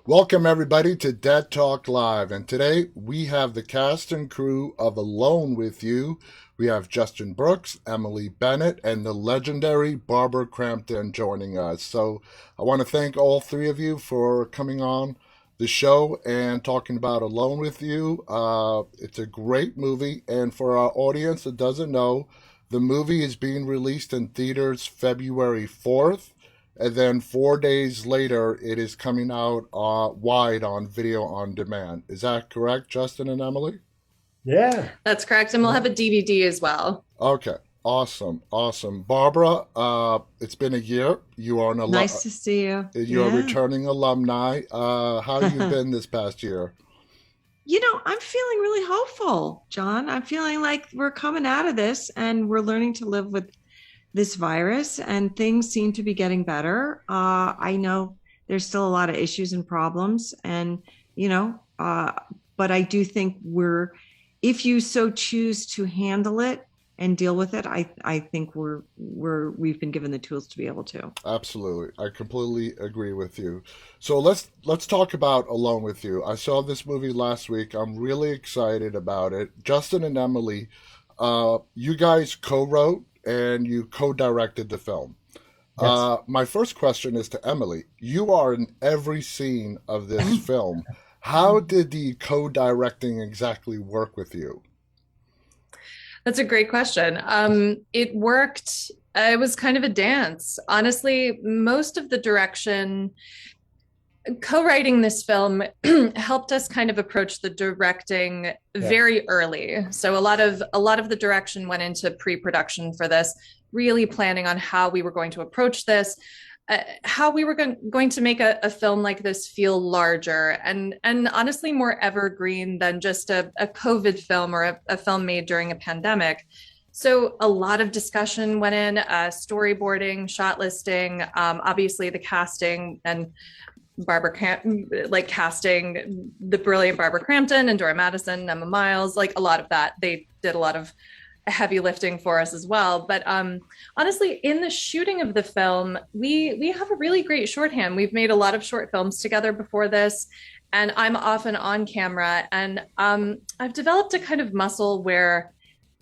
Welcome, everybody, to Dead Talk Live. And today we have the cast and crew of Alone with You. We have Justin Brooks, Emily Bennett, and the legendary Barbara Crampton joining us. So I want to thank all three of you for coming on the show and talking about Alone with You. It's a great movie. And for our audience that doesn't know, the movie is being released in theaters February 4th. And then 4 days later, it is coming out wide on video on demand. Is that correct, Justin and Emily? Yeah. That's correct. And we'll have a DVD as well. Okay, awesome, awesome. Barbara, it's been a year. You are Nice to see you. you're a Yeah. returning alumni. How you been this past year? I'm feeling really hopeful, John. I'm feeling like we're coming out of this and we're learning to live with this virus and things seem to be getting better. I know there's still a lot of issues and problems and, but I do think if you so choose to handle it and deal with it, I think we've been given the tools to be able to. Absolutely, I completely agree with you. So let's talk about Alone with You. I saw this movie last week. I'm really excited about it. Justin and Emily, you guys co-wrote and you co-directed the film. Yes. My first question is to Emily. You are in every scene of this film. How did the co-directing exactly work with you? That's a great question. It worked. It was kind of a dance. Honestly, most of the direction, co-writing this film helped us kind of approach the directing very early. So a lot of the direction went into pre-production for this, really planning on how we were going to approach this, how we were going to make a film like this feel larger and honestly more evergreen than just a COVID film or a film made during a pandemic. So a lot of discussion went in, storyboarding, shot listing, obviously the casting and casting the brilliant Barbara Crampton and Dora Madison, Emma Miles, like a lot of that. They did a lot of heavy lifting for us as well. But honestly, in the shooting of the film, we have a really great shorthand. We've made a lot of short films together before this, and I'm often on camera. And I've developed a kind of muscle where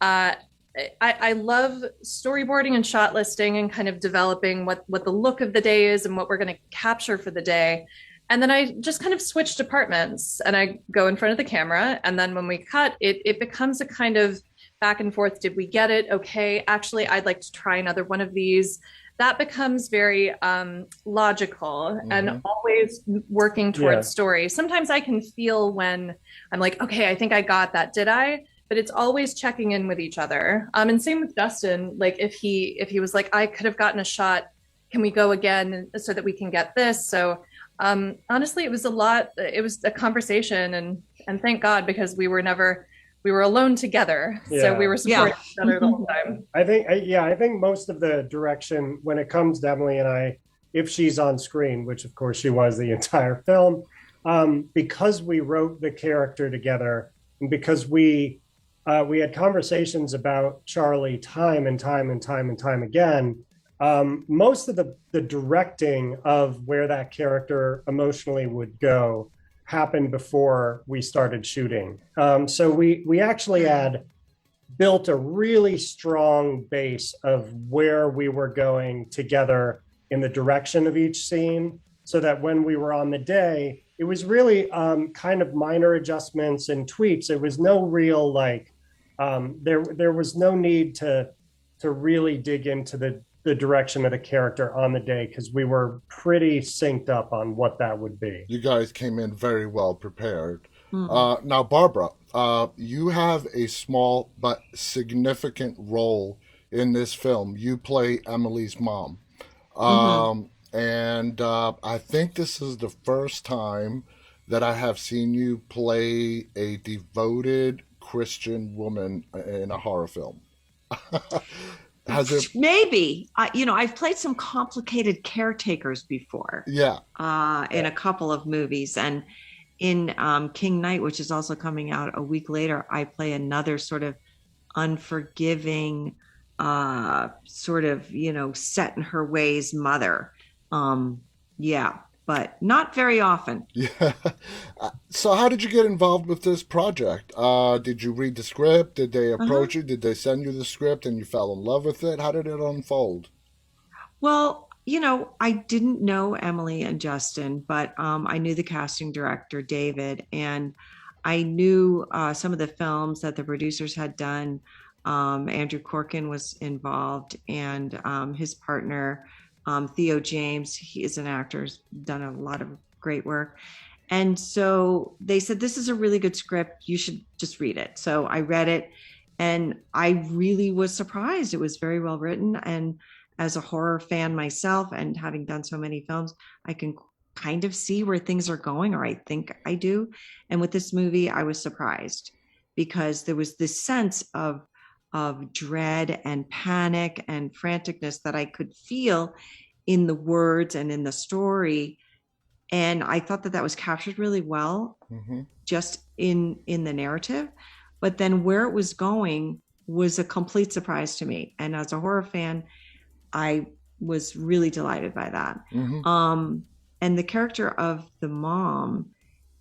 I love storyboarding and shot listing and kind of developing what the look of the day is and what we're going to capture for the day. And then I just kind of switch departments and I go in front of the camera. And then when we cut, it becomes a kind of back and forth. Did we get it? Okay, actually, I'd like to try another one of these. That becomes very logical and always working towards story. Sometimes I can feel when I'm like, okay, I think I got that. Did I? But it's always checking in with each other. And same with Justin. Like if he was like, I could have gotten a shot. Can we go again so that we can get this? So honestly, it was a lot. It was a conversation, and thank God because we were alone together. Yeah. So we were supporting each other the whole time. I think most of the direction when it comes to Emily and I, if she's on screen, which of course she was the entire film, because we wrote the character together and because we had conversations about Charlie time and time and time and time again. Most of the directing of where that character emotionally would go happened before we started shooting. So we actually had built a really strong base of where we were going together in the direction of each scene, so that when we were on the day, it was really kind of minor adjustments and tweaks. It was no real there was no need to really dig into the direction of the character on the day because we were pretty synced up on what that would be. You guys came in very well prepared. Now, Barbara, you have a small but significant role in this film. You play Emily's mom. And I think this is the first time that I have seen you play a devoted Christian woman in a horror film. Has it? Maybe. I've played some complicated caretakers before. Yeah. In a couple of movies. And in King Knight, which is also coming out a week later, I play another sort of unforgiving, sort of, set in her ways mother. Yeah. but not very often. Yeah. So how did you get involved with this project? Did you read the script? Did they Uh-huh. approach you? Did they send you the script and you fell in love with it? How did it unfold? Well, I didn't know Emily and Justin, but I knew the casting director, David, and I knew some of the films that the producers had done. Andrew Corkin was involved, and his partner, Theo James, he is an actor, has done a lot of great work. And so they said, this is a really good script. You should just read it. So I read it and I really was surprised. It was very well written. And as a horror fan myself and having done so many films, I can kind of see where things are going, or I think I do. And with this movie, I was surprised because there was this sense of dread and panic and franticness that I could feel in the words and in the story. And I thought that that was captured really well Hmm. just in the narrative, but then where it was going was a complete surprise to me. And as a horror fan, I was really delighted by that. Hmm. And the character of the mom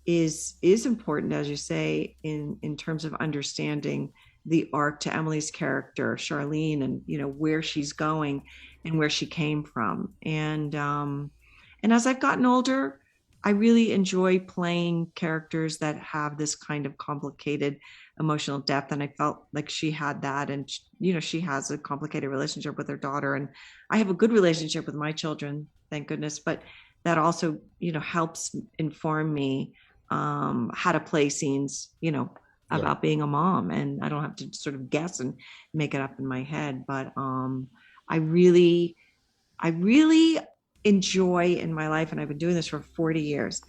is important, as you say, in terms of understanding the arc to Emily's character, Charlene, and where she's going and where she came from. And as I've gotten older, I really enjoy playing characters that have this kind of complicated emotional depth. And I felt like she had that. And, she has a complicated relationship with her daughter. And I have a good relationship with my children, thank goodness. But that also, helps inform me how to play scenes, Yeah. about being a mom. And I don't have to sort of guess and make it up in my head. But I really, I really enjoy in my life, and I've been doing this for 40 years,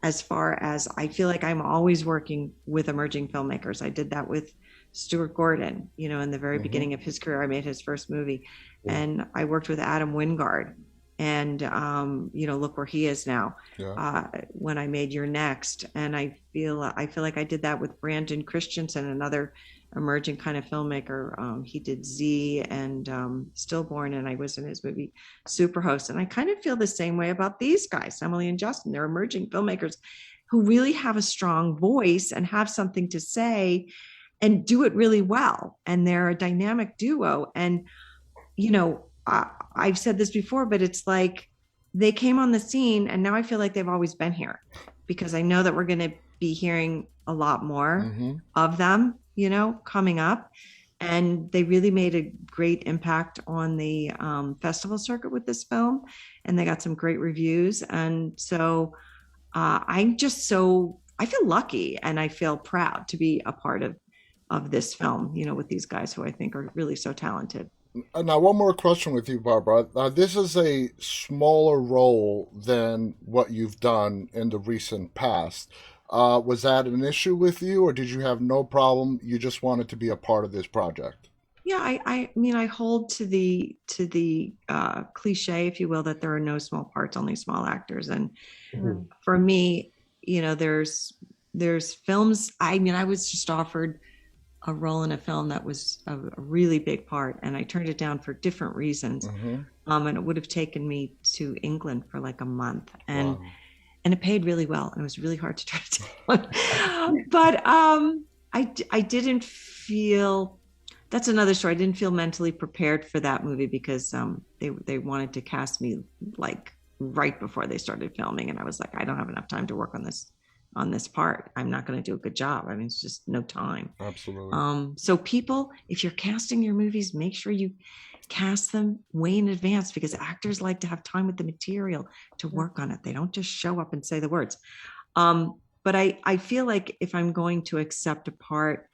as far as I feel like I'm always working with emerging filmmakers. I did that with Stuart Gordon, in the very Hmm. beginning of his career. I made his first movie. Yeah. And I worked with Adam Wingard. And, look where he is now, Yeah. when I made Your Next. And I feel like I did that with Brandon Christensen, another emerging kind of filmmaker. He did Z and Stillborn, and I was in his movie Superhost. And I kind of feel the same way about these guys, Emily and Justin. They're emerging filmmakers who really have a strong voice and have something to say and do it really well. And they're a dynamic duo. And, I've said this before, but it's like they came on the scene and now I feel like they've always been here, because I know that we're going to be hearing a lot more Hmm. of them, coming up. And they really made a great impact on the festival circuit with this film. And they got some great reviews. And so I feel lucky and I feel proud to be a part of this film, with these guys who I think are really so talented. Now, one more question with you, Barbara. This is a smaller role than what you've done in the recent past. Was that an issue with you, or did you have no problem? You just wanted to be a part of this project? Yeah, I mean, I hold to the cliche, if you will, that there are no small parts, only small actors. And Mhm. for me, there's films. I mean, I was just offered a role in a film that was a really big part, and I turned it down for different reasons. Hmm. And it would have taken me to England for like a month, and Wow. and it paid really well, and it was really hard to try to down. But I didn't feel. That's another story. I didn't feel mentally prepared for that movie because they wanted to cast me like right before they started filming, and I was like, I don't have enough time to work on this part. I'm not going to do a good job. I mean, it's just no time. Absolutely. So people, if you're casting your movies, make sure you cast them way in advance, because actors like to have time with the material to work on it. They don't just show up and say the words. But I feel like if I'm going to accept a part,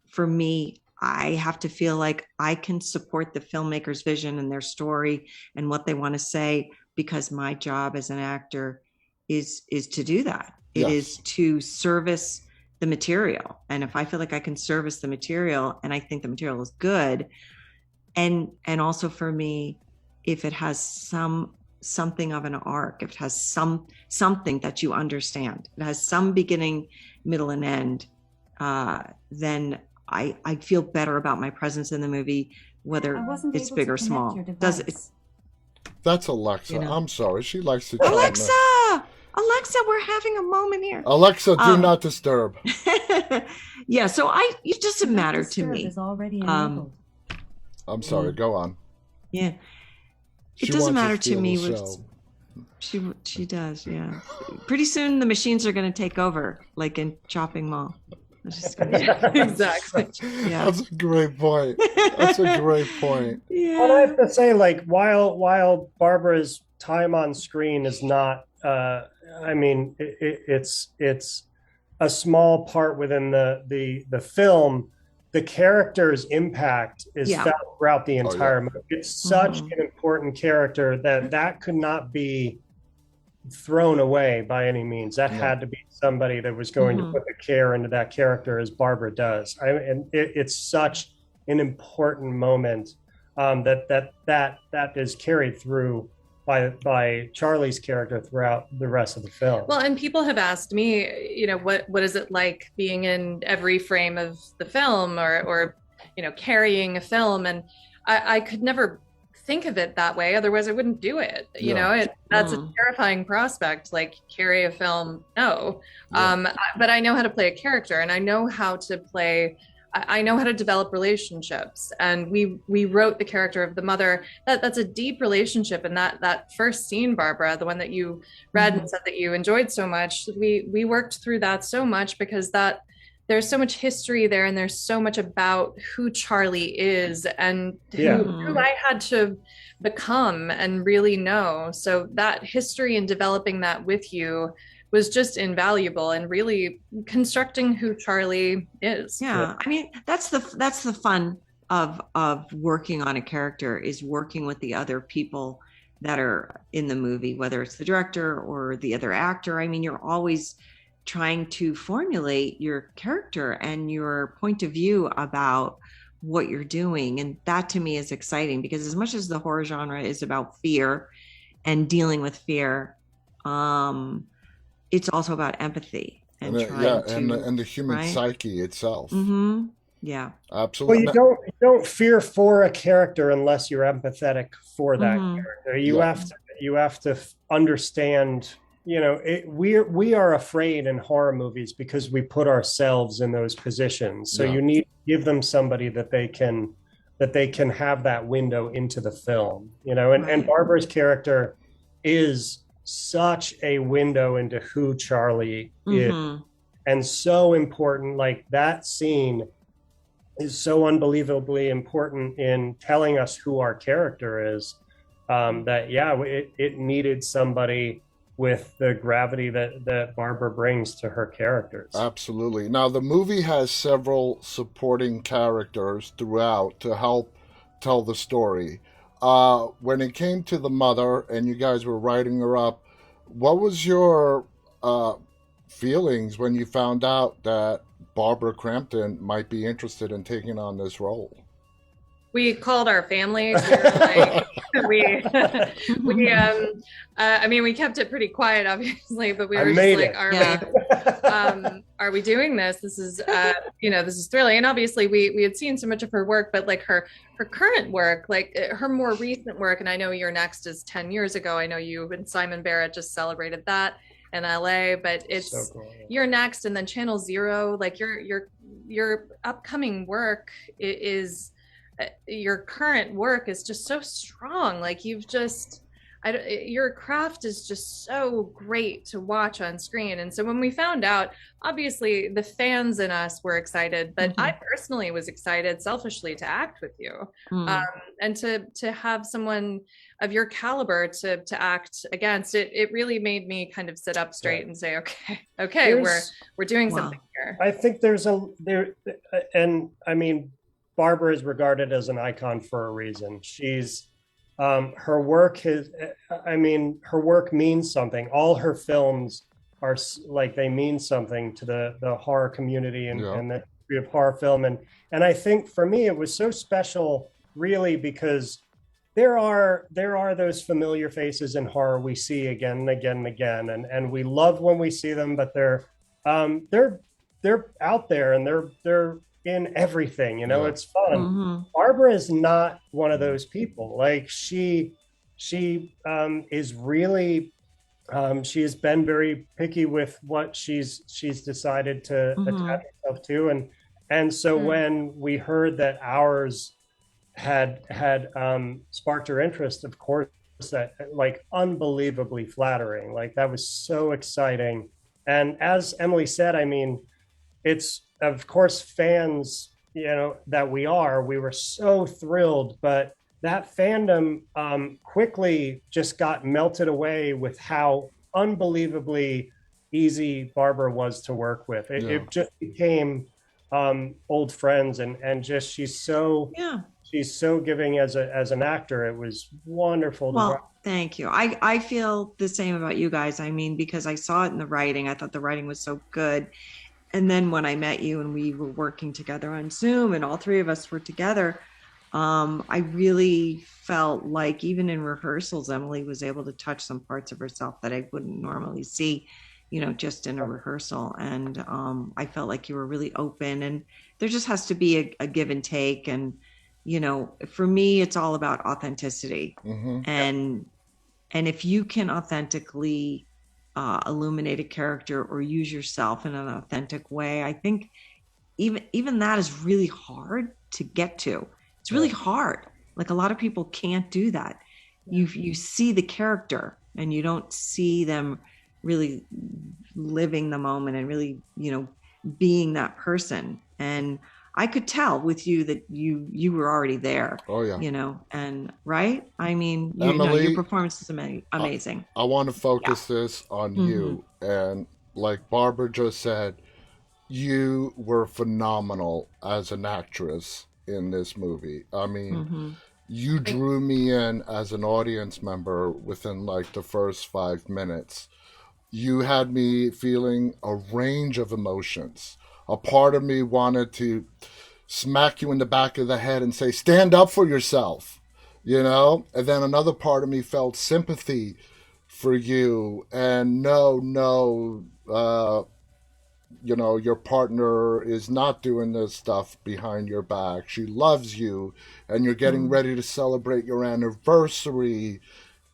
for me, I have to feel like I can support the filmmaker's vision and their story and what they want to say, because my job as an actor is to do that. It is Yes. to service the material. And if I feel like I can service the material and I think the material is good, and also for me, if it has something of an arc, if it has something that you understand, it has some beginning, middle, and end, then I feel better about my presence in the movie, whether I wasn't it's able big to or connect small. your Does it? device. That's Alexa. You know. I'm sorry. She likes to chime in. Alexa, we're having a moment here. Alexa, do not disturb. Yeah, so it doesn't matter to me. Is already enabled. I'm sorry. Go on. Yeah, She it doesn't wants to matter to steal me. the What show. she does. Yeah. Pretty soon the machines are going to take over, like in Chopping Mall. It's just gonna Exactly. Yeah. That's a great point. That's a great point. Yeah. But I have to say, like, while Barbara's time on screen is not, I mean, it's a small part within the film. The character's impact is felt throughout the entire movie. It's such an important character that could not be thrown away by any means. That had to be somebody that was going to put the care into that character as Barbara does. And it's such an important moment that is carried through by Charlie's character throughout the rest of the film. Well, and people have asked me, you know, what is it like being in every frame of the film, or you know, carrying a film, and I could never think of it that way, otherwise I wouldn't do it. You know, that's a terrifying prospect, like carry a film. No. But I know how to play a character, and I know how to develop relationships. And we wrote the character of the mother. That's a deep relationship. And that first scene, Barbara, the one that you read and said that you enjoyed so much, we worked through that so much, because there's so much history there, and there's so much about who Charlie is and who I had to become and really know. So that history and developing that with you was just invaluable, and really constructing who Charlie is. Yeah. I mean, that's the fun of working on a character, is working with the other people that are in the movie, whether it's the director or the other actor. I mean, you're always trying to formulate your character and your point of view about what you're doing. And that to me is exciting, because as much as the horror genre is about fear and dealing with fear, it's also about empathy and and the human psyche itself. Yeah, absolutely. Well, you don't fear for a character unless you're empathetic for that character. You have to understand. You know, we are afraid in horror movies because we put ourselves in those positions. So you need to give them somebody that they can have that window into the film. You know, and Barbara's character is such a window into who Charlie is, and so important. Like, that scene is so unbelievably important in telling us who our character is. It needed somebody with the gravity that Barbara brings to her characters. Absolutely. Now, the movie has several supporting characters throughout to help tell the story. When it came to the mother and you guys were writing her up, what was your feelings when you found out that Barbara Crampton might be interested in taking on this role? We called our families. We were like, I mean, we kept it pretty quiet, obviously, but we were just like, are we doing this? This is, this is thrilling. And obviously we had seen so much of her work, but like her current work, like her more recent work, and I know Your Next is 10 years ago. I know you and Simon Barrett just celebrated that in LA, but it's so cool. Your Next, and then Channel Zero, like your upcoming work is, your current work is just so strong. Like, your craft is just so great to watch on screen. And so when we found out, obviously the fans in us were excited, but I personally was excited selfishly to act with you, and to have someone of your caliber to act against it. It really made me kind of sit up straight and say, okay, we're doing something here. I think and I mean, Barbara is regarded as an icon for a reason. She's her work means something. All her films are like, they mean something to the horror community and the history of horror film. And I think for me, it was so special, really, because there are those familiar faces in horror we see again and again and again, and we love when we see them, but they're out there, and they're in everything, it's fun. Barbara is not one of those people. Like, she she is really she has been very picky with what she's decided to Hmm. attach herself to, and so Mm. when we heard that ours had sparked her interest, of course, that like unbelievably flattering. Like that was so exciting. And as Emily said, I mean, it's of course fans, that we were so thrilled, but that fandom quickly just got melted away with how unbelievably easy Barbara was to work with. It, Yeah. it just became old friends, and just Yeah. she's so giving as an actor. It was wonderful to watch. Well, thank you. I feel the same about you guys. I mean, because I saw it in the writing, I thought the writing was so good. And then when I met you and we were working together on Zoom and all three of us were together, I really felt like even in rehearsals, Emily was able to touch some parts of herself that I wouldn't normally see, just in a rehearsal. And I felt like you were really open, and there just has to be a give and take. And, for me, it's all about authenticity. Hmm. And and if you can authentically illuminate a character or use yourself in an authentic way, I think even that is really hard to get to. It's really Yeah. hard. Like a lot of people can't do that. You see the character and you don't see them really living the moment and really, being that person. And I could tell with you that you were already there, Oh yeah. and right? I mean, your Emily, performance is I, amazing. I want to Yeah. focus this on Hmm. you. And like Barbara just said, you were phenomenal as an actress in this movie. I mean, Hmm. you Thank- drew me in as an audience member within like the first 5 minutes. You had me feeling a range of emotions. A part of me wanted to smack you in the back of the head and say, stand up for yourself, And then another part of me felt sympathy for you and no, no, your partner is not doing this stuff behind your back. She loves you, and you're getting Hmm. ready to celebrate your anniversary.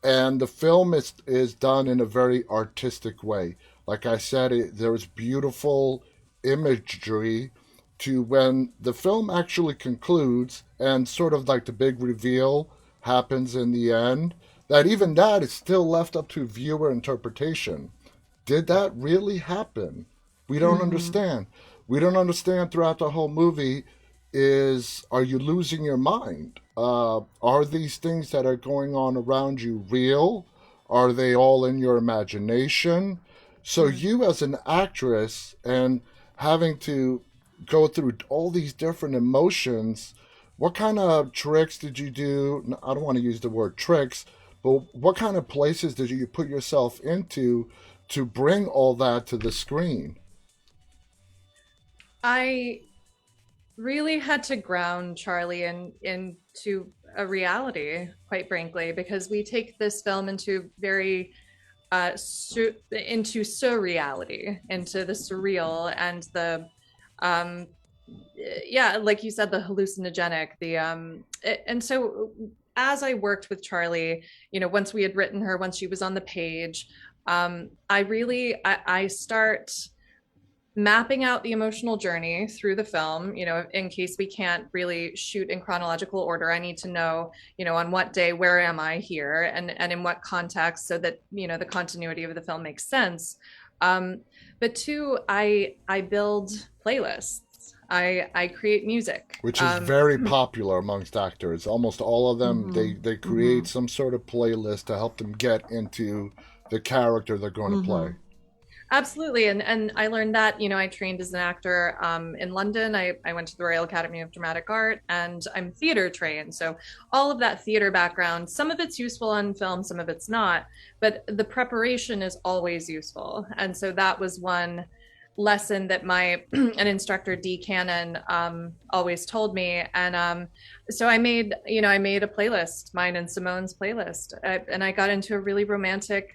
And the film is done in a very artistic way. Like I said, there's beautiful imagery to when the film actually concludes, and sort of like the big reveal happens in the end. That even that is still left up to viewer interpretation. Did that really happen? We don't Hmm. understand. We don't understand throughout the whole movie is, are you losing your mind? Are these things that are going on around you real? Are they all in your imagination? So Mm. you as an actress and having to go through all these different emotions, what kind of tricks did you do? I don't want to use the word tricks, but what kind of places did you put yourself into to bring all that to the screen? I really had to ground Charlie into a reality, quite frankly, because we take this film into very into surreality, into the surreal and the um yeah, like you said, the hallucinogenic, and so as I worked with Charlie, once we had written her, once she was on the page, I start mapping out the emotional journey through the film. In case we can't really shoot in chronological order, I need to know, on what day, where am I here, and in what context, so that the continuity of the film makes sense. But two, I build playlists. I create music. Which is very popular amongst actors. Almost all of them, Hmm. they Hmm. create some sort of playlist to help them get into the character they're going to play. Hmm. Absolutely. And I learned that, I trained as an actor in London. I went to the Royal Academy of Dramatic Art, and I'm theater trained. So all of that theater background, some of it's useful on film, some of it's not, but the preparation is always useful. And so that was one lesson that my an instructor, D Cannon, always told me. And so I made a playlist, mine and Simone's playlist, and I got into a really romantic,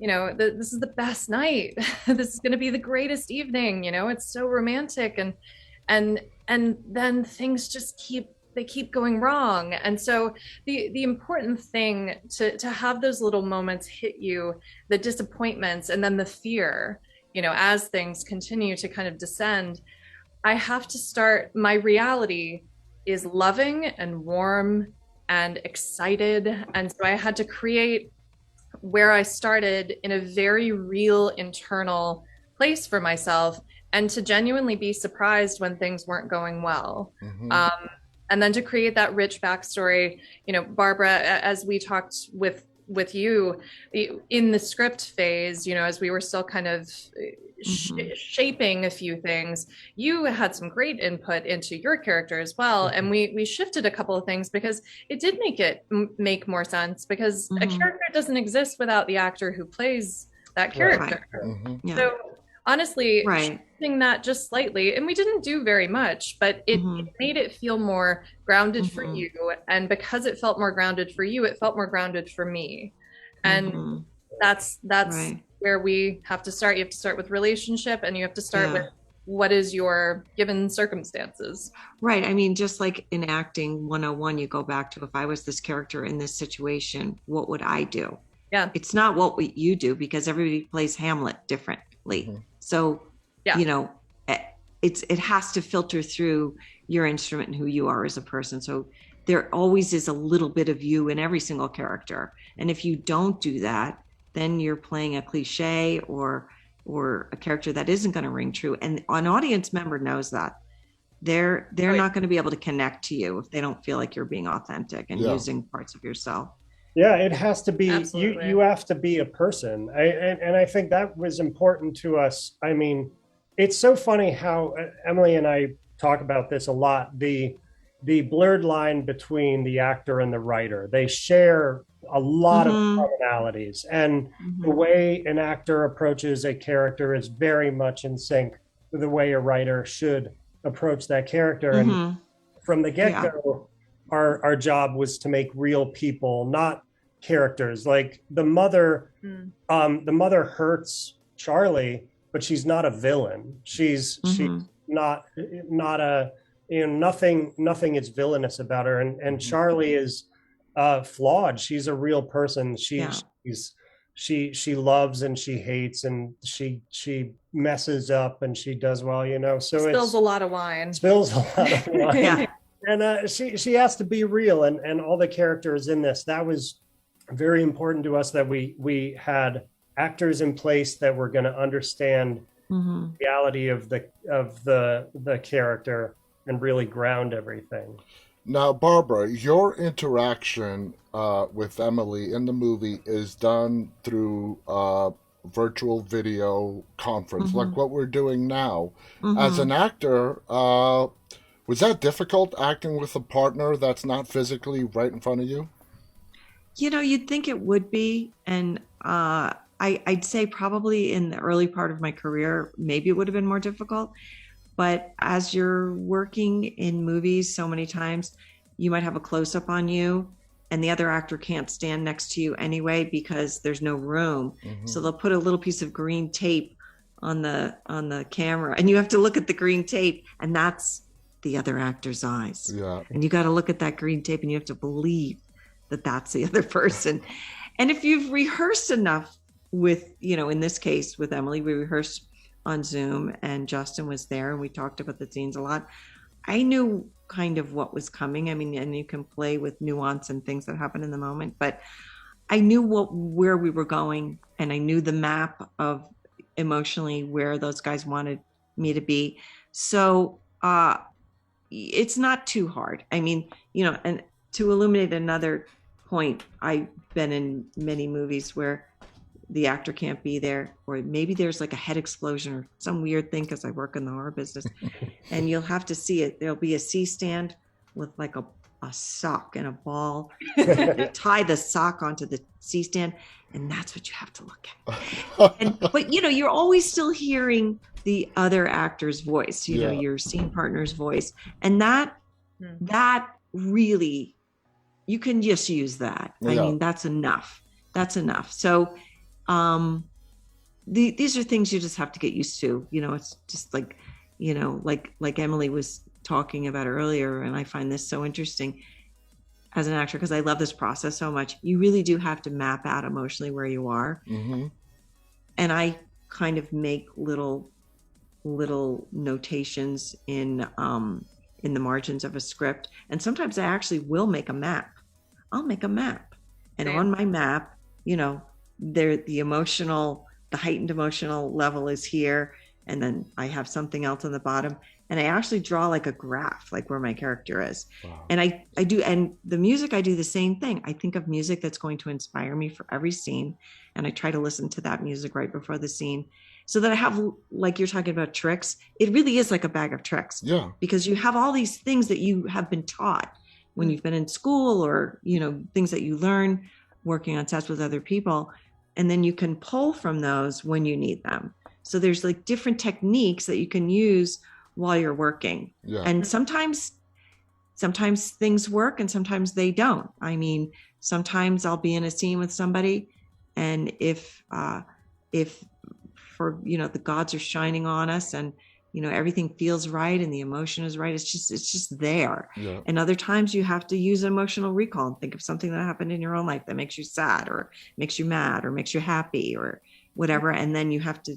this is the best night. This is going to be the greatest evening. It's so romantic, and and then things just keep they keep going wrong. And so the important thing to have those little moments hit you, the disappointments and then the fear, as things continue to kind of descend, I have to start, my reality is loving and warm and excited. And so I had to create where I started in a very real internal place for myself, and to genuinely be surprised when things weren't going well. And then to create that rich backstory. Barbara, as we talked with you in the script phase, as we were still kind of shaping a few things, you had some great input into your character as well. And we shifted a couple of things because it did make more sense, because a character doesn't exist without the actor who plays that character. So honestly, shifting that just slightly, and we didn't do very much, but it made it feel more grounded for you. And because it felt more grounded for you, it felt more grounded for me. And that's where we have to start. You have to start with relationship, and you have to start with what is your given circumstances. Right. I mean, just like in acting 101, you go back to, if I was this character in this situation, what would I do? Yeah. It's not what you do, because everybody plays Hamlet differently. So, it has to filter through your instrument and who you are as a person. So there always is a little bit of you in every single character. And if you don't do that, then you're playing a cliche or a character that isn't going to ring true. And an audience member knows that. They're not going to be able to connect to you if they don't feel like you're being authentic and using parts of yourself. Yeah, it has to be. Absolutely. You have to be a person, and I think that was important to us. I mean, it's so funny how Emily and I talk about this a lot. The blurred line between the actor and the writer. They share a lot of commonalities, and the way an actor approaches a character is very much in sync with the way a writer should approach that character. And from the get-go, our job was to make real people, not characters. Like the mother hurts Charlie, but she's not a villain. She's not a, nothing is villainous about her. And Charlie is flawed. She's a real person. She loves and she hates, and she messes up and she does well, so spills a lot of wine. And she has to be real, and all the characters in this, that was very important to us, that we had actors in place that were going to understand the reality of the character and really ground everything. Now, Barbara, your interaction with Emily in the movie is done through virtual video conference, like what we're doing now. As an actor, was that difficult, acting with a partner that's not physically right in front of you? You'd think it would be. And I'd say probably in the early part of my career, maybe it would have been more difficult. But as you're working in movies so many times, you might have a close-up on you, and the other actor can't stand next to you anyway because there's no room. So they'll put a little piece of green tape on the camera, and you have to look at the green tape, and that's the other actor's eyes. Yeah. And you got to look at that green tape, and you have to believe that that's the other person. And if you've rehearsed enough with, in this case with Emily, we rehearsed on Zoom, and Justin was there, and we talked about the scenes a lot. I knew kind of what was coming. I mean, and you can play with nuance and things that happen in the moment, but I knew where we were going, and I knew the map of emotionally where those guys wanted me to be. So it's not too hard. I mean, and to illuminate another point, I've been in many movies where the actor can't be there, or maybe there's like a head explosion or some weird thing, because I work in the horror business, and you'll have to see it. There'll be a C-stand with like a sock and a ball. You tie the sock onto the C-stand, and that's what you have to look at. But you're always still hearing the other actor's voice, your scene partner's voice, and that really, you can just use that. I mean, that's enough. So these are things you just have to get used to. It's just like, like Emily was talking about earlier, and I find this so interesting as an actor because I love this process so much. You really do have to map out emotionally where you are. Mm-hmm. And I kind of make little notations in the margins of a script. And sometimes I actually will make a map. I'll make a map. And on my map, you know, the heightened emotional level is here. And then I have something else on the bottom. And I actually draw like a graph, like where my character is. Wow. And I do, and the music, I do the same thing. I think of music that's going to inspire me for every scene. And I try to listen to that music right before the scene so that I have, like you're talking about tricks, it really is like a bag of tricks. Yeah. Because you have all these things that you have been taught when you've been in school or, you know, things that you learn working on sets with other people. And then you can pull from those when you need them. So there's like different techniques that you can use while you're working. Yeah. And sometimes things work and sometimes they don't. I mean, sometimes I'll be in a scene with somebody and if for, you know, the gods are shining on us and, you know, everything feels right and the emotion is right. It's just there. Yeah. And other times you have to use emotional recall and think of something that happened in your own life that makes you sad or makes you mad or makes you happy or whatever. And then you have to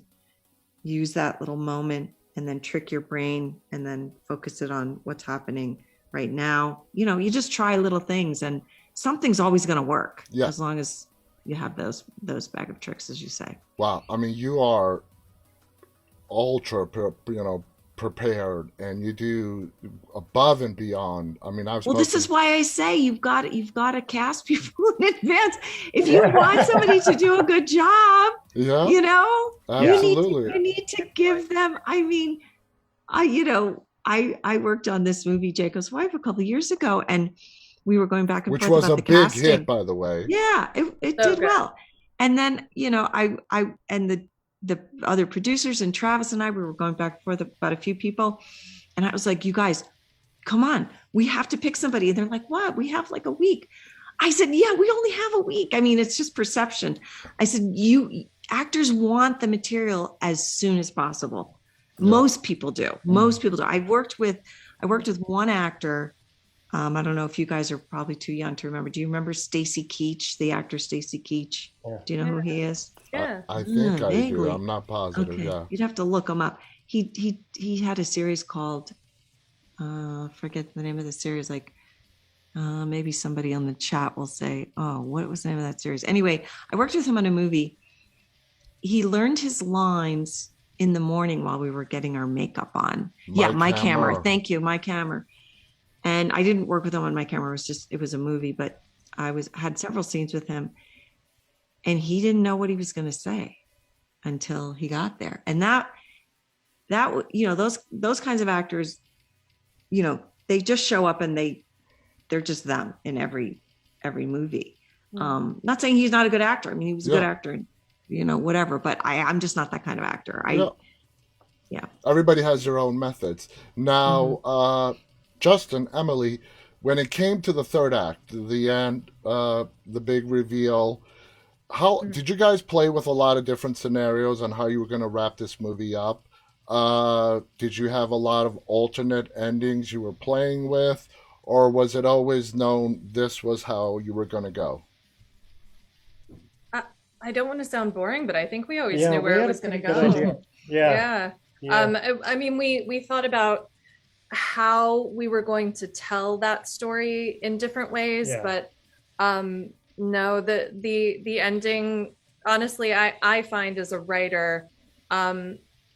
use that little moment and then trick your brain and then focus it on what's happening right now. You know, you just try little things and something's always going to work as long as you have those bag of tricks, as you say. Wow. I mean, you are ultra, prepared and you do above and beyond. I mean, this is why I say you've got to cast people in advance. If you want somebody to do a good job, you know, absolutely. You need to give them. I mean, I worked on this movie, Jacob's Wife, a couple of years ago, and we were going back and forth about the casting. Which was a big hit, by the way. Yeah, it did well. And then, you know, I and the other producers and Travis and I, we were going back and forth about a few people. And I was like, you guys, come on, we have to pick somebody. And they're like, what? We have like a week. I said, yeah, we only have a week. I mean, it's just perception. I said, actors want the material as soon as possible. Yeah. Most people do. Most people do. I worked with one actor. I don't know if you guys are probably too young to remember. Do you remember Stacy Keach, the actor Stacy Keach? Yeah. Do you know who he is? Yeah. I think I do. I'm not positive. Okay. Yeah. You'd have to look him up. He had a series called, forget the name of the series. Like, maybe somebody on the chat will say, oh, what was the name of that series? Anyway, I worked with him on a movie. He learned his lines in the morning while we were getting our makeup on. My camera. Thank you, my camera. And I didn't work with him on my camera. It was a movie, but I had several scenes with him and he didn't know what he was going to say until he got there. And that, you know, those kinds of actors, you know, they just show up and they're just them in every movie. Mm-hmm. Not saying he's not a good actor. I mean, he was a good actor and, you know, whatever, but I'm just not that kind of actor. Everybody has their own methods. Now, Justin, Emily, when it came to the third act, the end, the big reveal, how did you guys play with a lot of different scenarios on how you were going to wrap this movie up? Did you have a lot of alternate endings you were playing with, or was it always known this was how you were going to go? I don't want to sound boring, but I think we always knew where it was going to go. Yeah. I mean, we thought about how we were going to tell that story in different ways, but no, the ending, honestly, I find as a writer,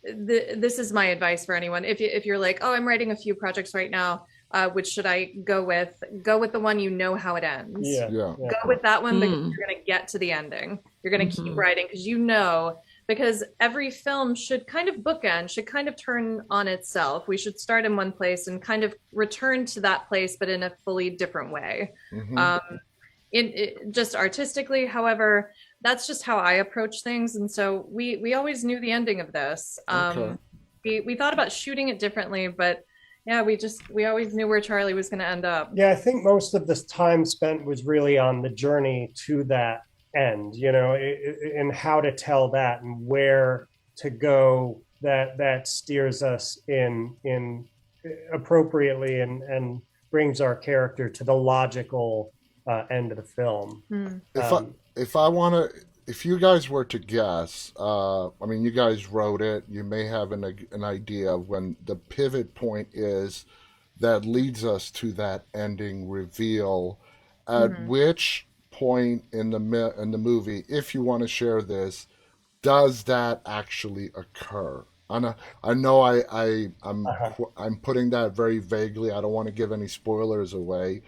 this is my advice for anyone. If you're like, oh, I'm writing a few projects right now, which should I go with? Go with the one you know how it ends. Go with that one because you're going to get to the ending. You're going to keep writing because every film should kind of bookend, should kind of turn on itself. We should start in one place and kind of return to that place, but in a fully different way. Just artistically, however, that's just how I approach things. And so we always knew the ending of this. We thought about shooting it differently, but yeah, we always knew where Charlie was going to end up. Yeah, I think most of this time spent was really on the journey to that end, you know, and how to tell that and where to go that steers us in appropriately and brings our character to the logical end of the film. Hmm. If I if I want to, if you guys were to guess, I mean, you guys wrote it. You may have an idea of when the pivot point is that leads us to that ending reveal. At Mhm. which point in the movie, if you want to share this, does that actually occur? Uh-huh. I'm putting that very vaguely. I don't want to give any spoilers away, Mhm.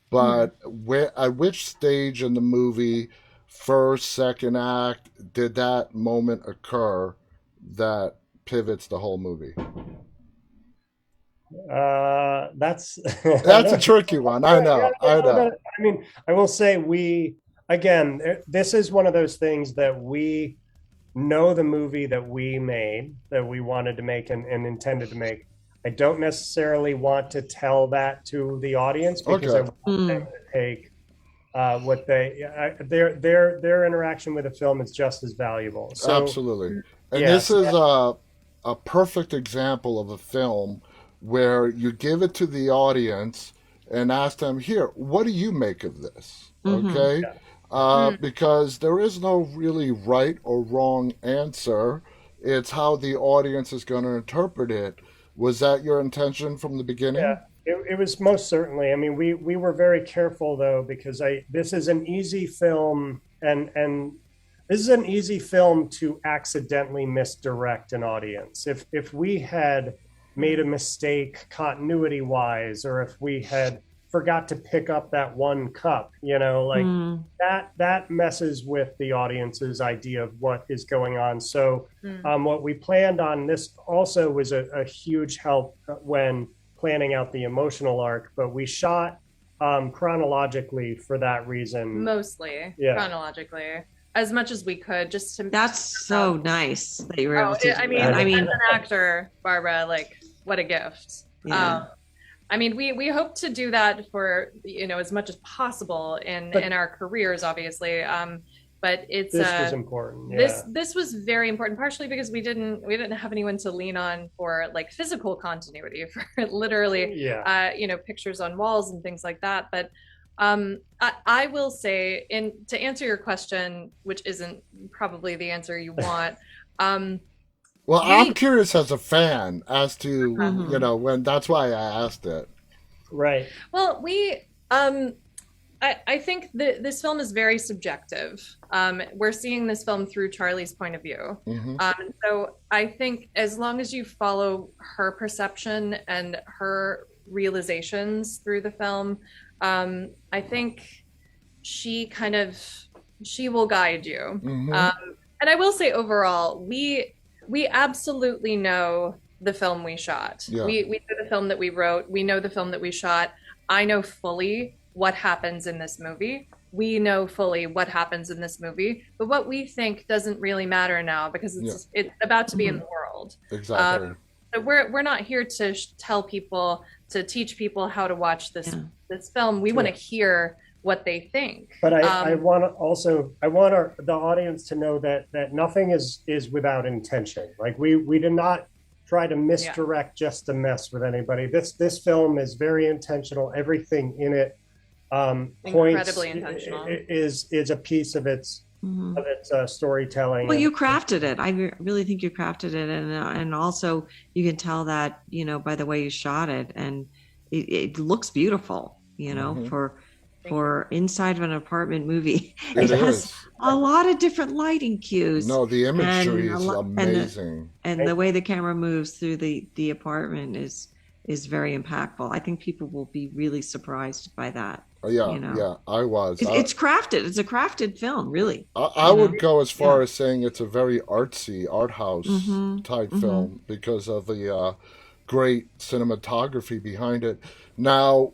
but where at which stage in the movie, first, second act, did that moment occur that pivots the whole movie? That's That's a tricky one. I yeah, know. I know. I mean, I will say we again, this is one of those things that we know the movie that we made, that we wanted to make and intended to make. I don't necessarily want to tell that to the audience because I Okay. want them Mm. to take what their interaction with the film is just as valuable. So Absolutely. And this yes, is a perfect example of a film where you give it to the audience and ask them, here, what do you make of this? Hmm. Okay? yeah, Mm. Because there is no really right or wrong answer. It's how the audience is going to interpret it. Was that your intention from the yeah. beginning? It was most certainly. I mean, we were very careful though because I this is an easy film and this is an easy film to accidentally misdirect an audience. If we had made a mistake continuity wise, or if we had forgot to pick up that one cup, like Mm. that messes with the audience's idea of what is going on. So Mm. what we planned on this also was a huge help when planning out the emotional arc, but we shot chronologically for that reason. Mostly Yeah. chronologically, as much as we could, just to. That's so nice that you were able Oh, to I do mean, that. I as mean, an actor, Barbara, like, what a gift. yeah. I mean, we hope to do that for as much as possible in But our careers, obviously. But it's this was important. this Yeah. this was very important, partially because we didn't have anyone to lean on for like physical continuity for literally, Yeah. pictures on walls and things like that. But I will say, in to answer your question, which isn't probably the answer you want. Um, Well, I'm we curious as a fan as to, Hmm. when that's why I asked it. Right. Well, I think that this film is very subjective. We're seeing this film through Charlie's point of view. Hmm. So I think as long as you follow her perception and her realizations through the film, I think she kind of she will guide you. Hmm. And I will say overall, we absolutely know the film we shot. Yeah. We know the film that we wrote. We know the film that we shot. I know fully what happens in this movie. We know fully what happens in this movie, but what we think doesn't really matter now because Yeah. it's about to be in Hmm. the world. Exactly. So we're not here to tell people, to teach people how to watch Yeah. this film. We want to Yeah. hear what they think. But I want to also I want the audience to know that nothing is without intention. Like we did not try to misdirect just to mess with anybody. This film is very intentional. Everything in it points Incredibly intentional. is a piece of its Hmm. storytelling. Well, you crafted it. Really think you crafted it, and also you can tell that by the way you shot it, and it looks beautiful. Hmm. For inside of an apartment movie, It it has is. a lot of different lighting cues. No, the imagery and a is lo- amazing. and the way the camera moves through the apartment is very impactful. I think people will be really surprised by that. Yeah, You know, yeah, I was. it's crafted. It's a crafted film, really. I You know, would go as far yeah. as saying it's a very artsy, art house Hmm. type Hmm. film because of the great cinematography behind it. Now,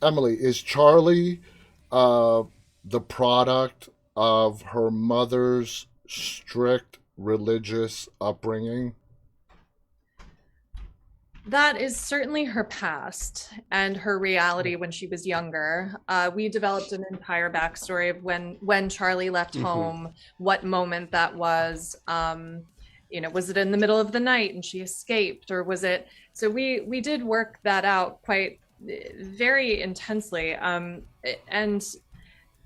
is Charlie uh, the product of her mother's strict religious upbringing? That is certainly her past and her reality when she was younger. We developed an entire backstory of when Charlie left Hmm. home, what moment that was, was it in the middle of the night and she escaped, or was it? So we did work that out quite very intensely. And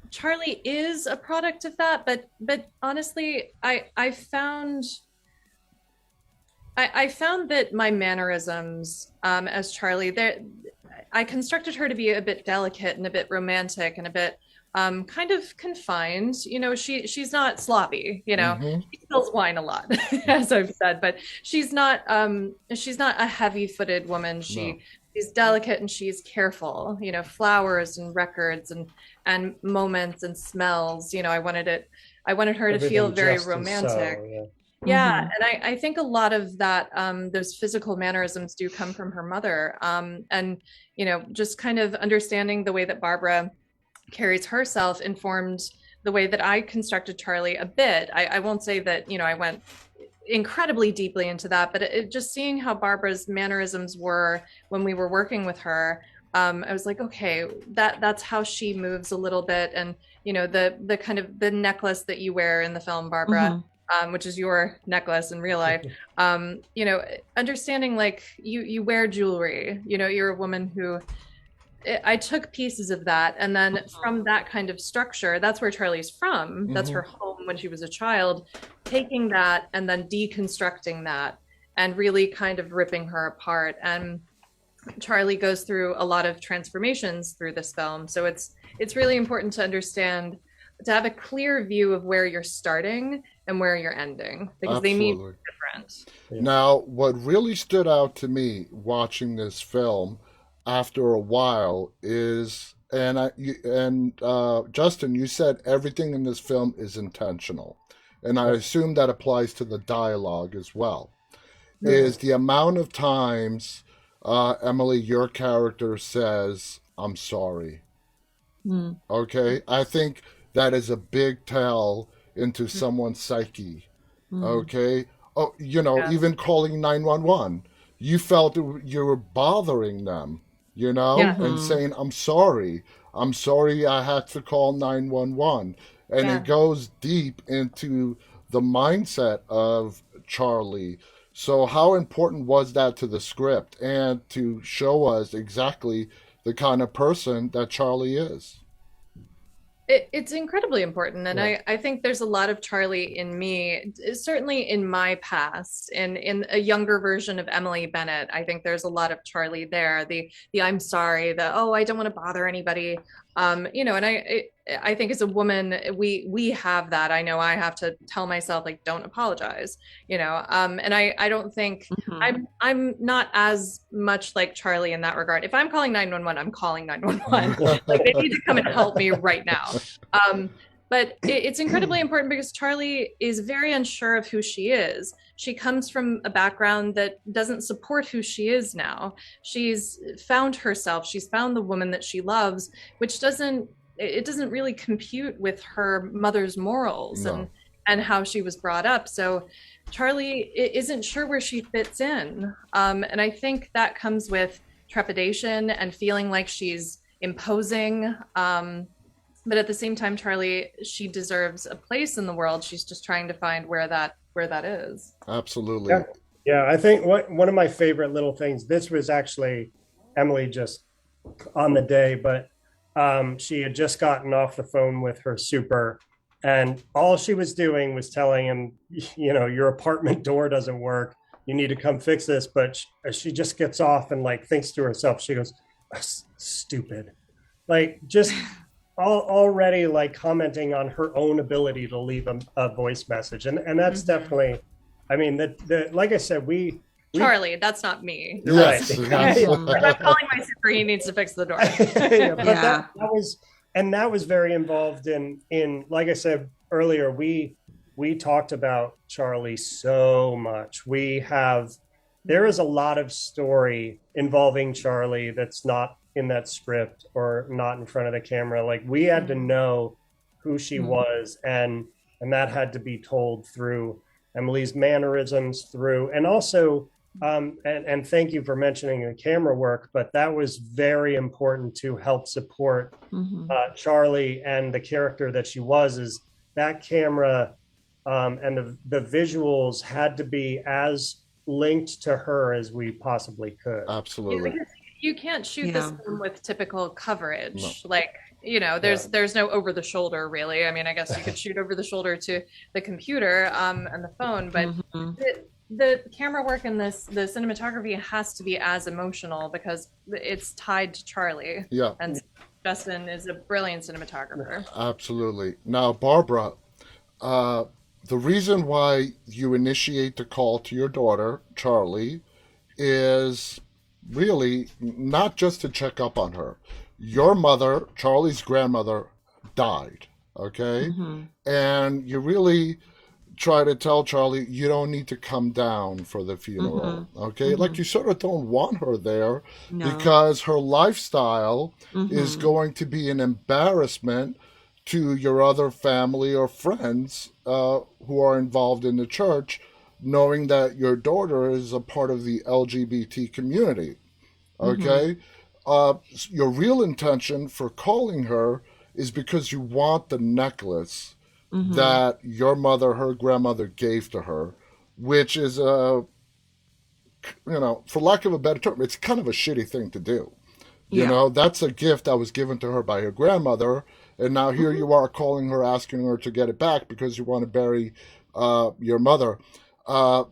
Charlie is a product of that, but honestly, I found that my mannerisms as Charlie, I constructed her to be a bit delicate and a bit romantic and a bit kind of confined. She's not sloppy. She spills wine a lot, as I've said, but she's not a heavy-footed woman. She's delicate and she's careful. Flowers and records and moments and smells. I wanted her to feel very romantic. Yeah, and I think a lot of that, those physical mannerisms do come from her mother. And, just kind of understanding the way that Barbara carries herself informed the way that I constructed Charlie a bit. I won't say that, I went incredibly deeply into that, but just seeing how Barbara's mannerisms were when we were working with her, I was like, okay, that's how she moves a little bit. And, the kind of the necklace that you wear in the film, Barbara, which is your necklace in real life, understanding like you wear jewelry, you're a woman who, I took pieces of that. And then from that kind of structure, that's where Charlie's from. That's her home when she was a child, taking that and then deconstructing that and really kind of ripping her apart. And Charlie goes through a lot of transformations through this film. So it's really important to understand, to have a clear view of where you're starting and where you're ending, because they need to be different. Now, what really stood out to me watching this film after a while is, Justin, you said everything in this film is intentional, and I assume that applies to the dialogue as well. Is the amount of times, Emily, your character says, "I'm sorry." Okay, I think that is a big tell into someone's psyche. Okay. Oh, even calling 911, you felt you were bothering them, and saying, I'm sorry I had to call 911. And it goes deep into the mindset of Charlie. So how important was that to the script and to show us exactly the kind of person that Charlie is? It's incredibly important. And I think there's a lot of Charlie in me, certainly in my past, and in a younger version of Emily Bennett. I think there's a lot of Charlie there. The I'm sorry, I don't want to bother anybody. And I think as a woman, we have that. I know I have to tell myself, like, don't apologize, and I don't think I'm not as much like Charlie in that regard. If I'm calling 911, I'm calling 911. Like, they need to come and help me right now. But it's incredibly important because Charlie is very unsure of who she is. She comes from a background that doesn't support who she is now. She's found herself. She's found the woman that she loves, which doesn't really compute with her mother's morals and how she was brought up. So Charlie isn't sure where she fits in. And I think that comes with trepidation and feeling like she's imposing. But at the same time, Charlie, she deserves a place in the world. She's just trying to find where that is. Absolutely. Yeah, I think one of my favorite little things, this was actually Emily just on the day, but she had just gotten off the phone with her super, and all she was doing was telling him, your apartment door doesn't work. You need to come fix this. But she just gets off and like thinks to herself, she goes, stupid. Like, just already like commenting on her own ability to leave a voice message. And that's definitely, I mean, like I said, Charlie, that's not me. Right. If I'm calling my super, he needs to fix the door. That was very involved in like I said earlier, we talked about Charlie so much. There is a lot of story involving Charlie that's not in that script or not in front of the camera. Like, we had to know who she was, and that had to be told through Emily's mannerisms, and also and thank you for mentioning the camera work, but that was very important to help support Charlie and the character that she was. Is that camera and the visuals had to be as linked to her as we possibly could. Yeah, Absolutely. because you can't shoot this Yeah. film with typical No. coverage. Like, you know, there's no over the shoulder really. I mean, I guess you could shoot over the shoulder to the computer and the phone, but Mhm. the camera work in this, the cinematography has to be as emotional because it's tied to Charlie. Yeah, And Justin is a brilliant cinematographer. absolutely. Now, Barbara, uh, the reason why you initiate the call to your daughter, Charlie, is really not just to check up on her. Your mother, Charlie's grandmother, died, okay? Mhm. And you really try to tell Charlie you don't need to come down for the funeral, okay? Like you sort of don't want her there No. because her lifestyle is Mhm. going to be an embarrassment to your other family or friends who are involved in the church, knowing that your daughter is a part of the LGBT community. Mhm. Okay? Your real intention for calling her is because you want the necklace Mhm. that your mother, her grandmother, gave to her, which is a, for lack of a better term, it's kind of a shitty thing to do. Yeah. That's a gift that was given to her by her grandmother, and now here Mhm. you are calling her, asking her to get it back because you want to bury your mother. Uh,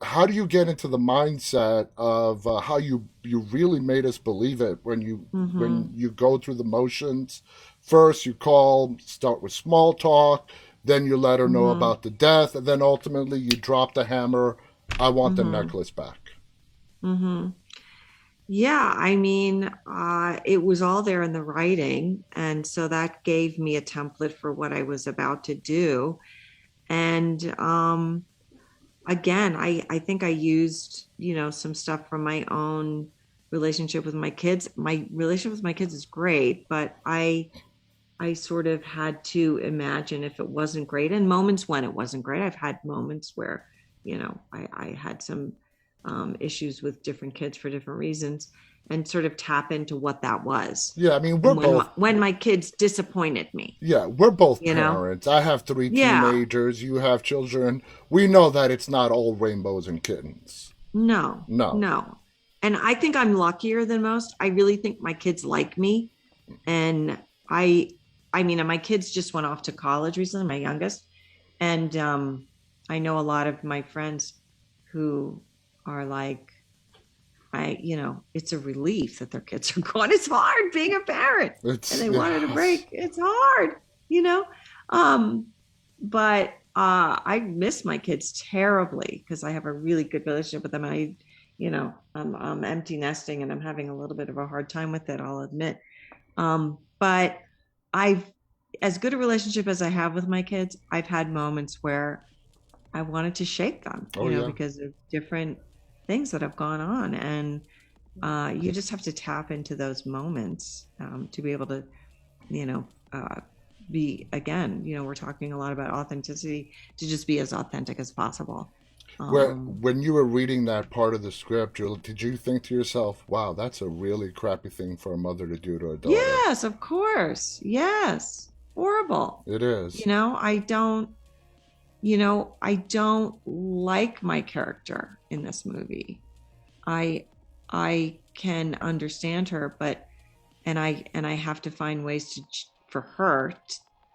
how do you get into the mindset of how you really made us believe it when Mhm. you go through the motions? First, you call, start with small talk, then you let her know Mhm. about the death, and then ultimately you drop the hammer. I want the Mhm. necklace back. Mhm. Yeah, I mean, it was all there in the writing, and so that gave me a template for what I was about to do. And again, I think I used, some stuff from my own relationship with my kids. My relationship with my kids is great, but I sort of had to imagine if it wasn't great, and moments when it wasn't great. I've had moments where, I had some issues with different kids for different reasons, and sort of tap into what that was. Yeah, I mean, we're And when both when my kids disappointed me, Yeah, we're both you know? parents. I have three Yeah, teenagers. You have children. We know that it's not all rainbows and kittens. no, No. no. And I think I'm luckier than most. I really think my kids like me. And I I mean, and my kids just went off to college recently, my youngest. And I know a lot of my friends who are like, it's a relief that their kids are gone. It's hard being a parent, and It's they wanted a yes. break. It's hard, you know. Um, but I miss my kids terribly because I have a really good relationship with them. And I'm empty nesting, and I'm having a little bit of a hard time with it, I'll admit. But I've, as good a relationship as I have with my kids, I've had moments where I wanted to shake them, Oh yeah. because of different things that have gone on. And you just have to tap into those moments to be able to, you know, uh, be, again, we're talking a lot about authenticity, to just be as authentic as possible. Um, When you were reading that part of the script, did you think to yourself, "Wow, that's a really crappy thing for a mother to do to a daughter"? yes, of course. Yes. Horrible. It is. I don't like my character in this movie. I can understand her, but and I have to find ways for her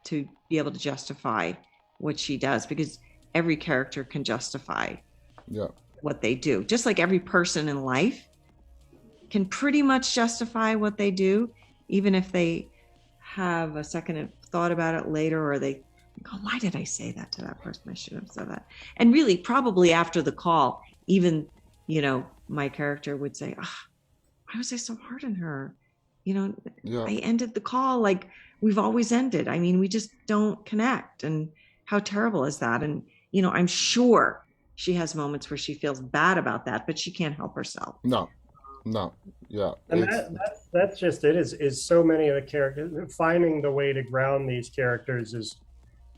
to be able to justify what she does, because every character can justify Yeah. what they do. Just like every person in life can pretty much justify what they do, even if they have a second thought about it later, or they think, oh, why did I say that to that person? I shouldn't have said that. And really, probably after the call, even, my character would say, oh, why was I so hard on her? Yeah. I ended the call like we've always ended. I mean, we just don't connect. And how terrible is that? And, I'm sure she has moments where she feels bad about that, but she can't help herself. No. No. Yeah. And It's that's just it. Is so many of the characters, finding the way to ground these characters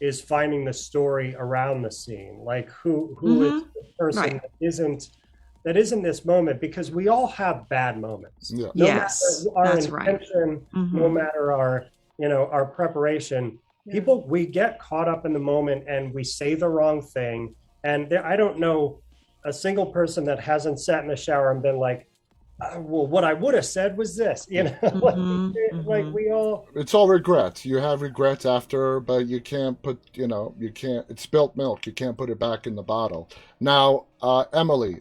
is finding the story around the scene. Like who is Mm-hmm. the person Right. that isn't this moment, because we all have bad moments. yeah. No Yes, matter our that's right. intention, no Mm-hmm. matter our preparation, people, we get caught up in the moment and we say the wrong thing. And I don't know a single person that hasn't sat in the shower and been like, well, what I would have said was this, like we all. It's all regrets. You have regrets after, but you can't put, you can't, it's spilt milk. You can't put it back in the bottle. Now, Emily,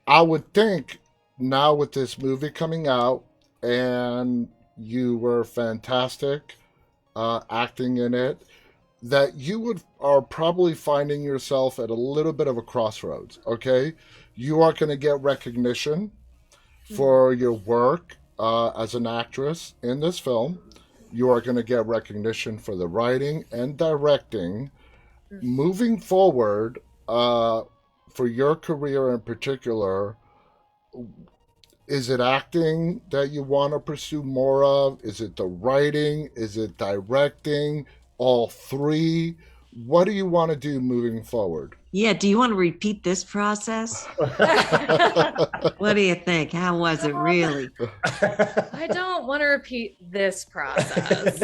I would think now with this movie coming out, and you were fantastic acting in it, that are probably finding yourself at a little bit of a crossroads. Okay, you are going to get recognition for your work as an actress in this film. You are going to get recognition for the writing and directing. Moving forward, for your career in particular, is it acting that you want to pursue more of? Is it the writing? Is it directing? All three? What do you want to do moving forward? Yeah, do you want to repeat this process? What do you think? How was it really? I don't want to repeat this process.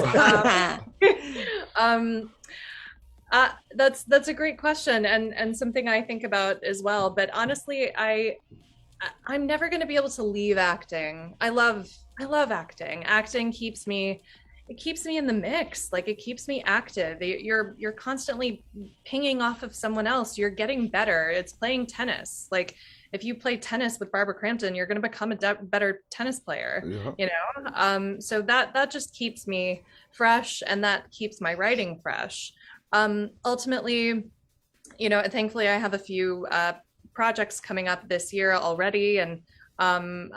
That's a great question, and something I think about as well. But honestly, I'm never going to be able to leave acting. I love acting. Acting keeps me in the mix. Like, it keeps me active. You're constantly pinging off of someone else. You're getting better. It's playing tennis. Like, if you play tennis with Barbara Crampton, you're going to become a better tennis player. Yeah. So that just keeps me fresh, and that keeps my writing fresh. Ultimately, thankfully I have a few projects coming up this year already, and I'm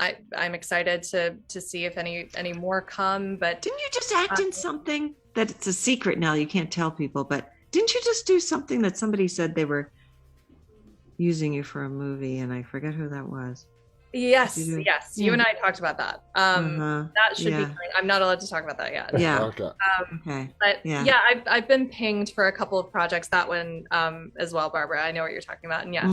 excited to see if any more come. But didn't you just act in something that it's a secret now? You can't tell people, but didn't you just do something that somebody said they were using you for a movie, and I forget who that was? Yes. You and I talked about that. That should be coming. I'm not allowed to talk about that yet. Yeah. Okay. Okay. But I've been pinged for a couple of projects. That one as well, Barbara. I know what you're talking about, and yes.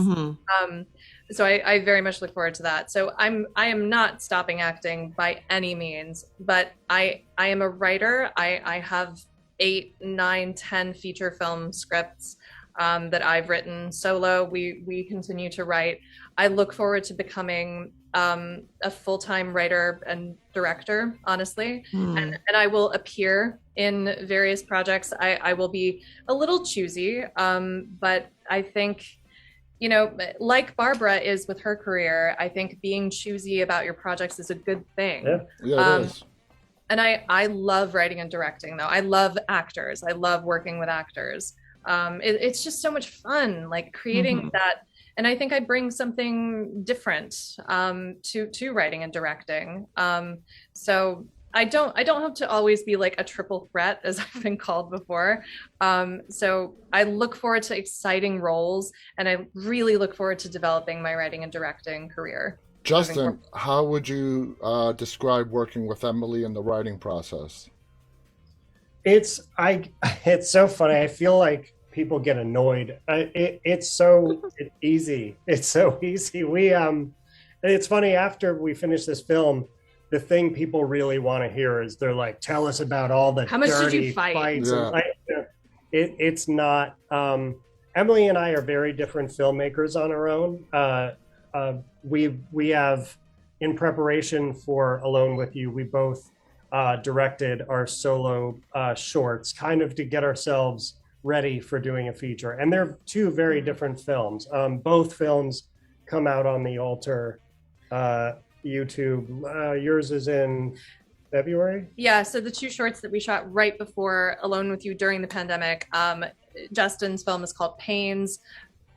So I very much look forward to that. So I am not stopping acting by any means, but I am a writer. I have 8, 9, 10 feature film scripts that I've written solo. We continue to write. I look forward to becoming a full-time writer and director, honestly. And I will appear in various projects. I will be a little choosy, but I think, like Barbara is with her career, I think being choosy about your projects is a good thing. Yeah, it is. And I love writing and directing, though. I love actors. I love working with actors. It's just so much fun, like creating that. And I think I bring something different to writing and directing. So I don't hope to always be like a triple threat, as I've been called before. So I look forward to exciting roles, and I really look forward to developing my writing and directing career. Justin, how would you describe working with Emily in the writing process? It's so funny. I feel like people get annoyed. It's so easy. It's so easy. It's funny, after we finish this film, the thing people really want to hear is they're like, tell us about all the how much did you fight? Fights. Yeah. It's not. Emily and I are very different filmmakers on our own. We have, in preparation for Alone with You, we both directed our solo shorts, kind of to get ourselves ready for doing a feature. And they're two very different films. Both films come out on the Alter YouTube. Yours is in February? Yeah, so the two shorts that we shot right before Alone with You during the pandemic, Justin's film is called Pains.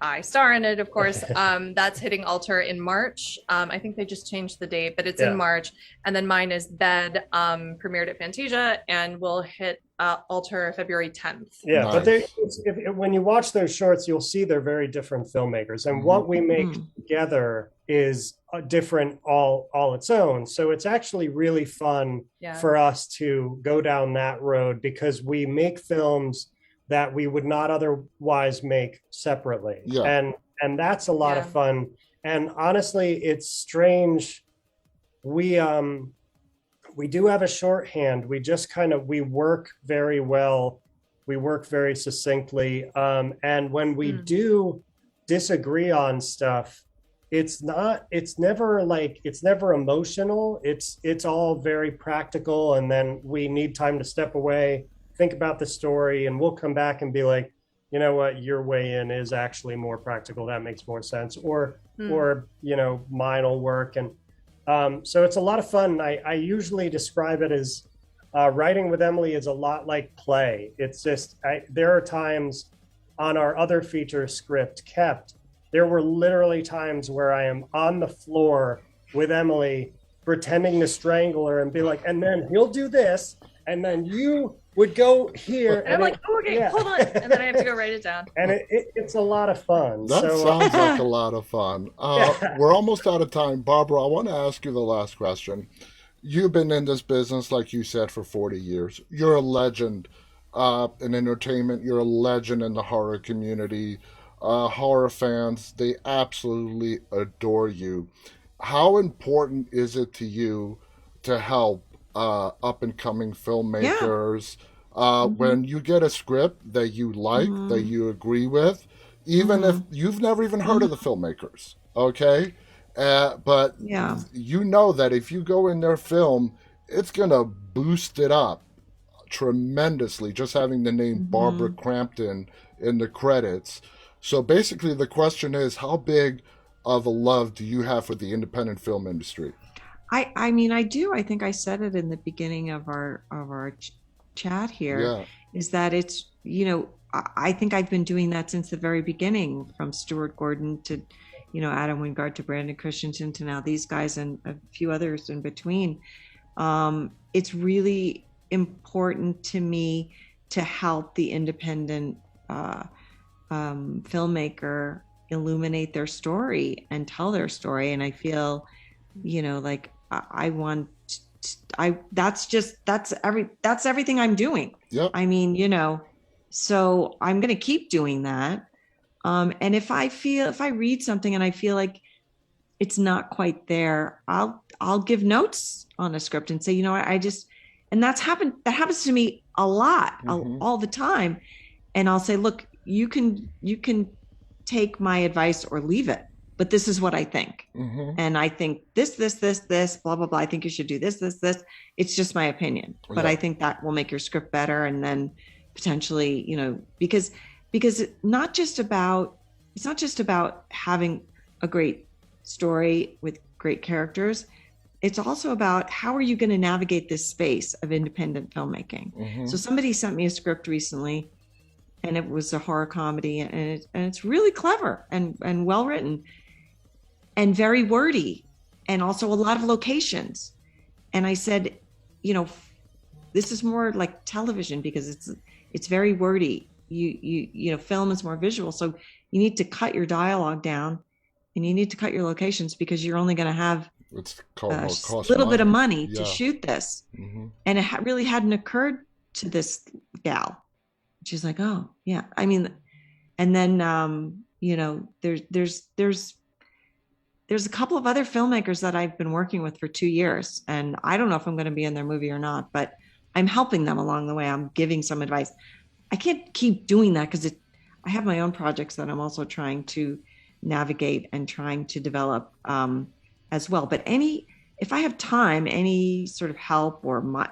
I star in it, of course. That's hitting Alter in March. I think they just changed the date, but it's in March. And then mine is Bed, premiered at Fantasia, and will hit Alter February 10th. Yeah, nice. But when you watch those shorts, you'll see they're very different filmmakers. And what we make together is different all its own. So it's actually really fun for us to go down that road, because we make films that we would not otherwise make separately. And that's a lot of fun. And honestly, it's strange. We do have a shorthand. We just we work very well We work very succinctly. And when we Mm. do disagree on stuff, it's never emotional. It's all very practical. And then we need time to step away, think about the story, and we'll come back and be like, you know what, your way in is actually more practical. That makes more sense. Mm. Or, mine will work. And so it's a lot of fun. I usually describe it as writing with Emily is a lot like play. It's just, there are times on our other feature script, Kept, there were literally times where I am on the floor with Emily pretending to strangle her and be like, and then he'll do this, and then you would go here. And I'm like, oh, okay, yeah. hold on. And then I have to go write it down. And it's a lot of fun. That So sounds like a lot of fun. Yeah. We're almost out of time. Barbara, I want to ask you the last question. You've been in this business, like you said, for 40 years. You're a legend in entertainment. You're a legend in the horror community. Horror fans, they absolutely adore you. How important is it to you to help up and coming Yeah. filmmakers Hmm. when you get a script that you like, that Hmm. you agree with, even if Hmm. you've never even heard of the Hmm. filmmakers, okay? But Yeah. you know that if you go in their film, it's gonna boost it up tremendously just having the name Barbara Hmm. Crampton in the credits. So basically, the question is, how big of a love do you have for the independent film industry? I mean, I do. I think I said it in the beginning of our chat here, Yeah. is that it's, I think I've been doing that since the very beginning, from Stuart Gordon to, Adam Wingard to Brandon Christensen to now these guys and a few others in between. It's really important to me to help the independent filmmaker illuminate their story and tell their story. And I feel, like I want, that's everything I'm doing. Yep. I mean, so I'm going to keep doing that. And if I read something and I feel like it's not quite there, I'll give notes on a script and say, and that happens to me a lot, Hmm. all the time. And I'll say, look, you can take my advice or leave it, but this is what I think. Hmm. And I think this, blah, blah, blah. I think you should do this. It's just my opinion, but I Yeah. think that will make your script better. And then potentially, because it's not just about having a great story with great characters. It's also about how are you going to navigate this space of independent filmmaking. Hmm. So somebody sent me a script recently, and it was a horror comedy, and it's really clever and well written and very wordy, and also a lot of locations. And I said, you know, this is more like television because it's very wordy. Film is more visual, so you need to cut your dialogue down, and you need to cut your locations because you're only going to have It's called a more cost little bit of money. money to Yeah. shoot this. Hmm. And it really hadn't occurred to this gal. She's like, oh yeah, I mean, and then there's a couple of other filmmakers that I've been working with for 2 years, and I don't know if I'm going to be in their movie or not, but I'm helping them along the way. I'm giving some advice. I can't keep doing that because I have my own projects that I'm also trying to navigate and trying to develop as well. But if I have time, any sort of help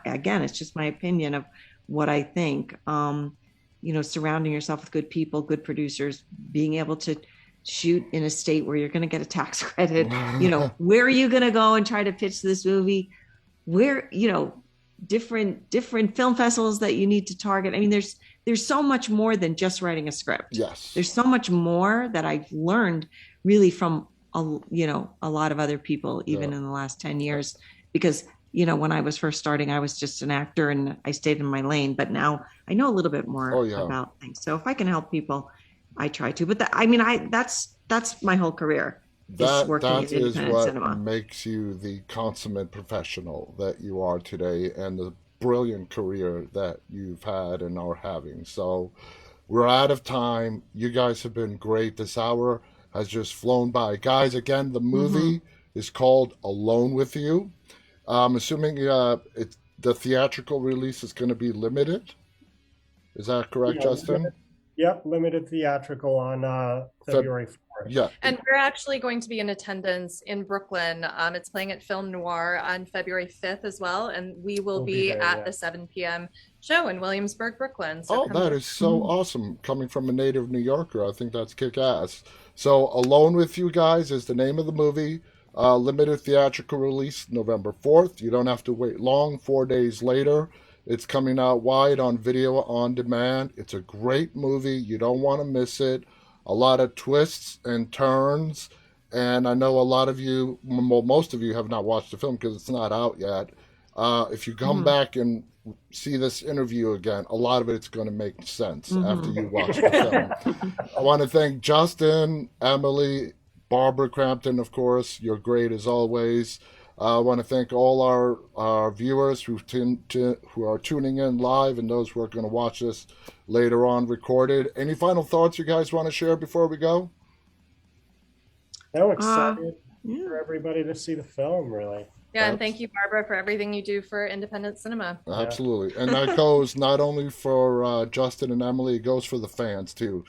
again, it's just my opinion of what I think. Surrounding yourself with good people, good producers, being able to shoot in a state where you're going to get a tax credit. Where are you going to go and try to pitch this movie? Where, different film festivals that you need to target. I mean, there's so much more than just writing a script. Yes. There's so much more that I've learned really from a lot of other people, even Yeah. in the last 10 years, because when I was first starting, I was just an actor and I stayed in my lane, but now I know a little bit more Oh, yeah. about things. So if I can help people, I try to. But that's my whole career, is working in That is independent what cinema. makes you the consummate professional that you are today, and the brilliant career that you've had and are having. So we're out of time. You guys have been great. This hour has just flown by. Guys, again, the Hmm. movie is called Alone with You. I'm assuming the theatrical release is going to be limited. Is that correct, Yeah, Justin? yep, limited theatrical on February 4th. Yeah. And we're actually going to be in attendance in Brooklyn. It's playing at Film Noir on February 5th as well. And we will We'll be be there, at yeah. the 7 p.m. show in Williamsburg, Brooklyn. So Oh, come that to- is so awesome. Coming from a native New Yorker, I think that's kick ass. So, Alone with You Guys is the name of the movie. Limited theatrical release November 4th. You don't have to wait long, 4 days later. It's coming out wide on video on demand. It's a great movie. You don't want to miss it. A lot of twists and turns. And I know a lot of you, well, most of you have not watched the film because it's not out yet. If you come back and see this interview again, a lot of it's going to make sense after you watch the film. I want to thank Justin, Emily, Barbara Crampton, of course. You're great as always. I want to thank all our viewers who are tuning in live and those who are going to watch this later on recorded. Any final thoughts you guys want to share before we go? I'm excited Yeah. for everybody to see the film, really. Yeah, and thank you, Barbara, for everything you do for independent cinema. Absolutely. And that goes not only for Justin and Emily, it goes for the fans too.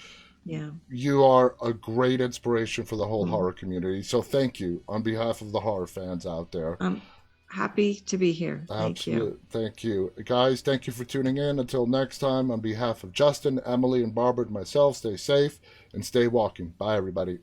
Yeah. You are a great inspiration for the whole horror community. So thank you on behalf of the horror fans out there. I'm happy to be here. Thank you. Thank you. Guys, thank you for tuning in. Until next time, on behalf of Justin, Emily, and Barbara and myself, stay safe and stay walking. Bye, everybody.